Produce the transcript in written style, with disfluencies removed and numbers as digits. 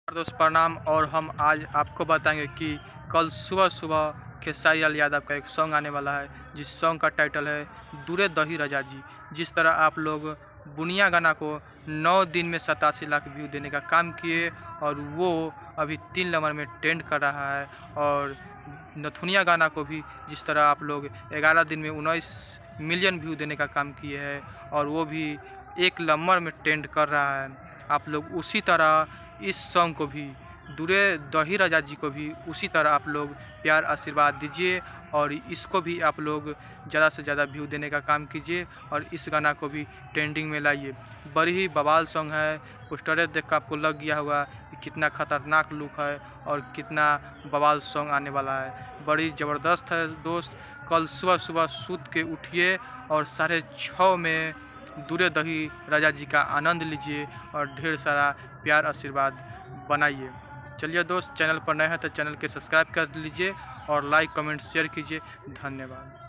दोस्त प्रणाम। और हम आज आपको बताएंगे कि कल सुबह सुबह खेसारी लाल यादव का एक सॉन्ग आने वाला है, जिस सॉन्ग का टाइटल है दूरे दही रजा जी। जिस तरह आप लोग बुनिया गाना को 9 दिन में 87 लाख व्यू देने का काम किए और वो अभी 3 नंबर में ट्रेंड कर रहा है, और नथुनिया गाना को भी जिस तरह आप लोग 11 दिन में 19 मिलियन व्यू देने का काम किए हैं और वो भी 1 नंबर में ट्रेंड कर रहा है, आप लोग उसी तरह इस सॉन्ग को भी दूरे दही राजा जी को भी उसी तरह आप लोग प्यार आशीर्वाद दीजिए और इसको भी आप लोग ज़्यादा से ज़्यादा व्यू देने का काम कीजिए और इस गाना को भी ट्रेंडिंग में लाइए। बड़ी ही बवाल सॉन्ग है। पोस्टरे देख कर आपको लग गया होगा कि कितना खतरनाक लुक है और कितना बवाल सॉन्ग आने वाला है। बड़ी ज़बरदस्त है दोस्त। कल सुबह सुबह सूत के उठिए और 6:30 में दूरे दही राजा जी का आनंद लीजिए और ढेर सारा प्यार आशीर्वाद बनाइए। चलिए दोस्त, चैनल पर नए हैं तो चैनल के सब्सक्राइब कर लीजिए और लाइक कमेंट शेयर कीजिए। धन्यवाद।